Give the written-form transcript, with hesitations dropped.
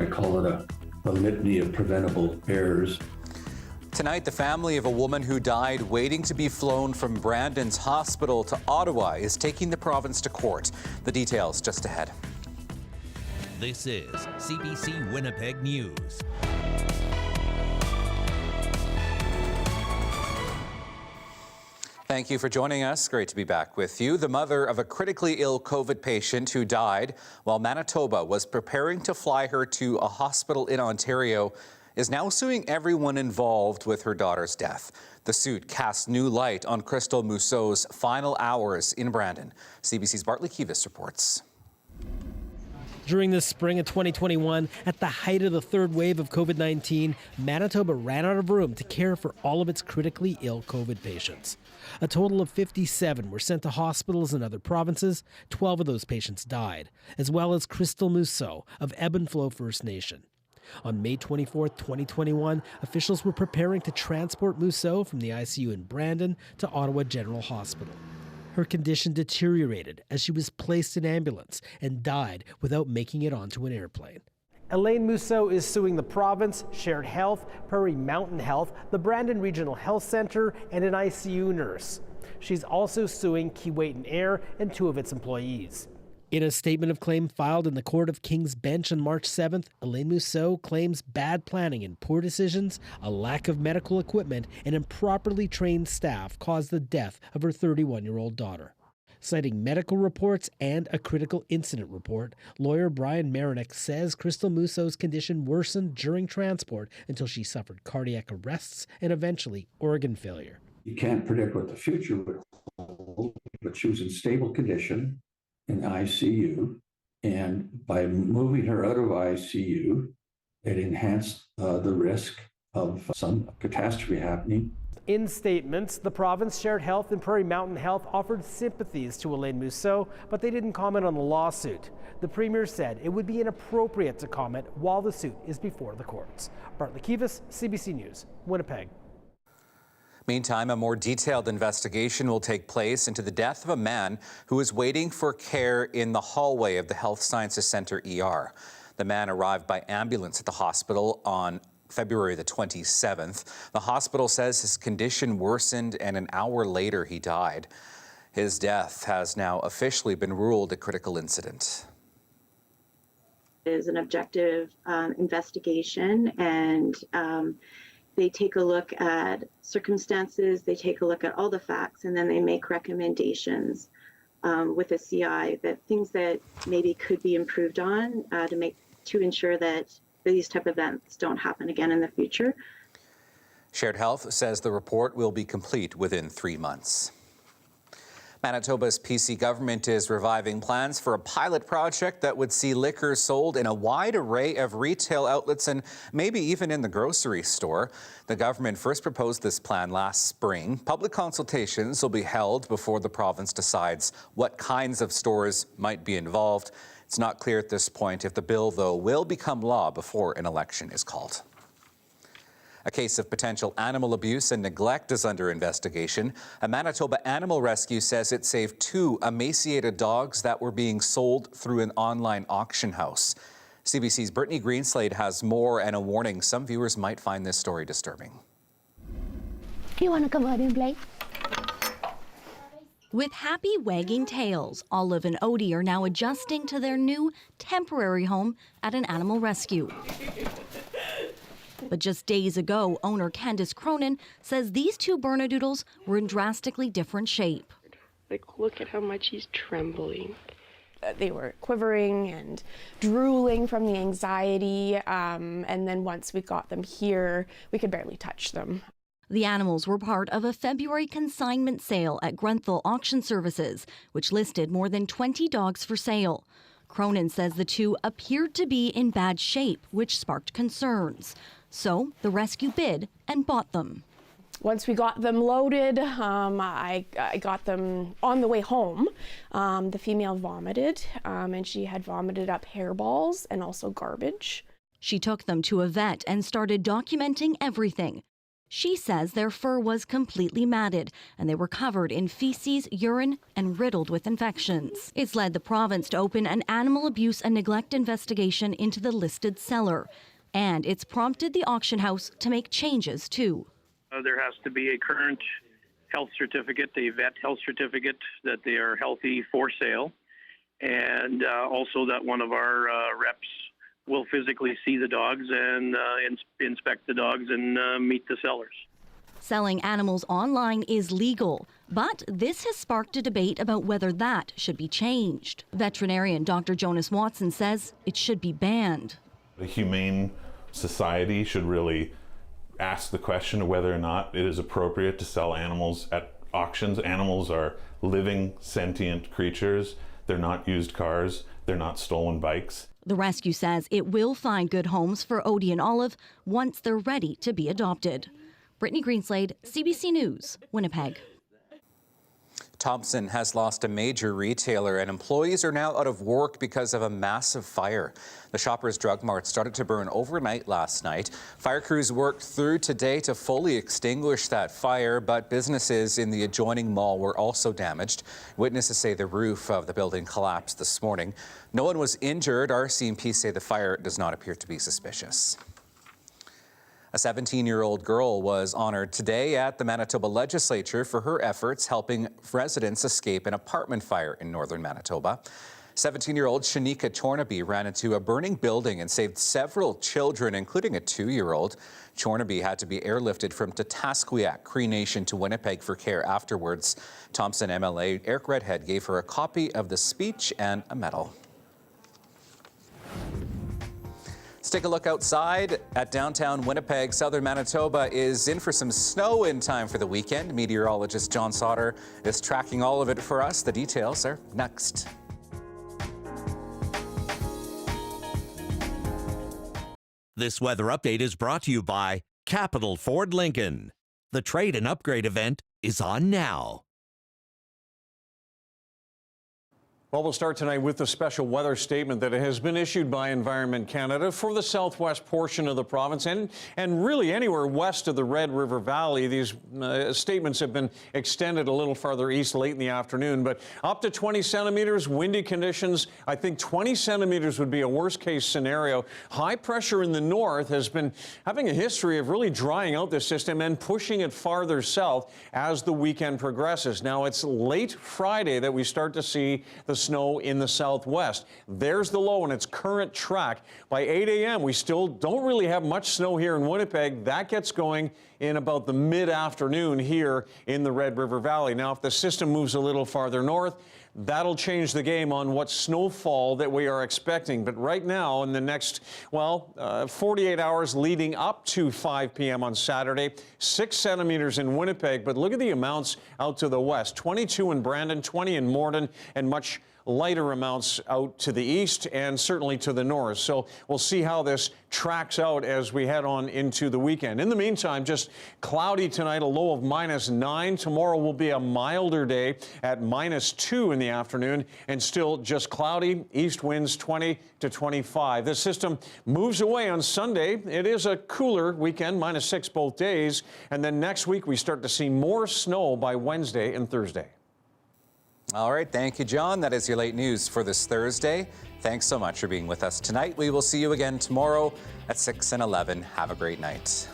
I call it a litany of preventable errors. Tonight, the family of a woman who died waiting to be flown from Brandon's hospital to Ottawa is taking the province to court. The details just ahead. This is CBC Winnipeg News. Thank you for joining us. Great to be back with you. The mother of a critically ill COVID patient who died while Manitoba was preparing to fly her to a hospital in Ontario is now suing everyone involved with her daughter's death. The suit casts new light on Crystal Musso's final hours in Brandon. CBC's Bartlett Kivas reports. During the spring of 2021, at the height of the third wave of COVID-19, Manitoba ran out of room to care for all of its critically ill COVID patients. A total of 57 were sent to hospitals in other provinces. 12 of those patients died, as well as Crystal Musso of Ebb and Flow First Nation. On May 24, 2021, officials were preparing to transport Musso from the ICU in Brandon to Ottawa General Hospital. Her condition deteriorated as she was placed in ambulance and died without making it onto an airplane. Elaine Musso is suing the province, Shared Health, Prairie Mountain Health, the Brandon Regional Health Centre, and an ICU nurse. She's also suing Keewatin Air and 2 of its employees. In a statement of claim filed in the Court of King's Bench on March 7th, Elaine Musso claims bad planning and poor decisions, a lack of medical equipment, and improperly trained staff caused the death of her 31-year-old daughter. Citing medical reports and a critical incident report, lawyer Brian Marinick says Crystal Musso's condition worsened during transport until she suffered cardiac arrests and eventually organ failure. You can't predict what the future would hold, but she was in stable condition in ICU, and by moving her out of ICU, it enhanced the risk of some catastrophe happening. In statements, the province, Shared Health, and Prairie Mountain Health offered sympathies to Elaine Musso, but they didn't comment on the lawsuit. The Premier said it would be inappropriate to comment while the suit is before the courts. Bartlett Kivas, CBC News, Winnipeg. Meantime, a more detailed investigation will take place into the death of a man who was waiting for care in the hallway of the Health Sciences Centre ER. The man arrived by ambulance at the hospital on February the 27th. The hospital says his condition worsened and an hour later he died. His death has now officially been ruled a critical incident. It is an objective investigation, and they take a look at circumstances, they take a look at all the facts, and then they make recommendations with a CI that things that maybe could be improved on to ensure that these type of events don't happen again in the future. Shared Health says the report will be complete within 3 months. Manitoba's PC government is reviving plans for a pilot project that would see liquor sold in a wide array of retail outlets and maybe even in the grocery store. The government first proposed this plan last spring. Public consultations will be held before the province decides what kinds of stores might be involved. It's not clear at this point if the bill, though, will become law before an election is called. A case of potential animal abuse and neglect is under investigation. A Manitoba animal rescue says it saved 2 emaciated dogs that were being sold through an online auction house. CBC's Brittany Greenslade has more and a warning. Some viewers might find this story disturbing. You want to come out and play? With happy wagging tails, Olive and Odie are now adjusting to their new temporary home at an animal rescue. But just days ago, owner Candace Cronin says these 2 Bernedoodles were in drastically different shape. Like, look at how much he's trembling. They were quivering and drooling from the anxiety, and then once we got them here, we could barely touch them. The animals were part of a February consignment sale at Grenthal Auction Services, which listed more than 20 dogs for sale. Cronin says the 2 appeared to be in bad shape, which sparked concerns. So the rescue bid and bought them. Once we got them loaded, I got them on the way home. The female vomited, and she had vomited up hairballs and also garbage. She took them to a vet and started documenting everything. She says their fur was completely matted and they were covered in feces, urine, and riddled with infections. It's led the province to open an animal abuse and neglect investigation into the listed seller. And it's prompted the auction house to make changes too. There has to be a current health certificate, a vet health certificate that they are healthy for sale, and also that one of our reps will physically see the dogs and inspect the dogs and meet the sellers. Selling animals online is legal, but this has sparked a debate about whether that should be changed. Veterinarian Dr. Jonas Watson says it should be banned. The humane society should really ask the question of whether or not it is appropriate to sell animals at auctions. Animals are living, sentient creatures. They're not used cars. They're not stolen bikes. The rescue says it will find good homes for Odie and Olive once they're ready to be adopted. Brittany Greenslade, CBC News, Winnipeg. Thompson has lost a major retailer and employees are now out of work because of a massive fire. The Shoppers Drug Mart started to burn overnight last night. Fire crews worked through today to fully extinguish that fire, but businesses in the adjoining mall were also damaged. Witnesses say the roof of the building collapsed this morning. No one was injured. RCMP say the fire does not appear to be suspicious. A 17-year-old girl was honored today at the Manitoba Legislature for her efforts helping residents escape an apartment fire in northern Manitoba. 17-year-old Shanika Tornaby ran into a burning building and saved several children, including a 2-year-old. Tornaby had to be airlifted from Tatasquiac, Cree Nation, to Winnipeg for care afterwards. Thompson MLA Eric Redhead gave her a copy of the speech and a medal. Let's take a look outside at downtown Winnipeg. Southern Manitoba is in for some snow in time for the weekend. Meteorologist John Sauder is tracking all of it for us. The details are next. This weather update is brought to you by Capital Ford Lincoln. The trade and upgrade event is on now. Well, we'll start tonight with the special weather statement that has been issued by Environment Canada for the southwest portion of the province and really anywhere west of the Red River Valley. These statements have been extended a little farther east late in the afternoon, but up to 20 centimeters, windy conditions. I think 20 centimeters would be a worst case scenario. High pressure in the north has been having a history of really drying out this system and pushing it farther south as the weekend progresses. Now, it's late Friday that we start to see the snow in the southwest. There's the low in its current track. By 8 a.m., we still don't really have much snow here in Winnipeg. That gets going in about the mid-afternoon here in the Red River Valley. Now, if the system moves a little farther north, that'll change the game on what snowfall that we are expecting. But right now, in the next, 48 hours leading up to 5 p.m. on Saturday, 6 centimeters in Winnipeg. But look at the amounts out to the west. 22 in Brandon, 20 in Morden, and much lighter amounts out to the east and certainly to the north. So we'll see how this tracks out as we head on into the weekend. In the meantime, just cloudy tonight, a low of -9. Tomorrow will be a milder day at -2 in the afternoon and still just cloudy. East winds 20 to 25. This system moves away on Sunday. It is a cooler weekend, -6 both days. And then next week we start to see more snow by Wednesday and Thursday. All right, thank you, John. That is your late news for this Thursday. Thanks so much for being with us tonight. We will see you again tomorrow at 6 and 11. Have a great night.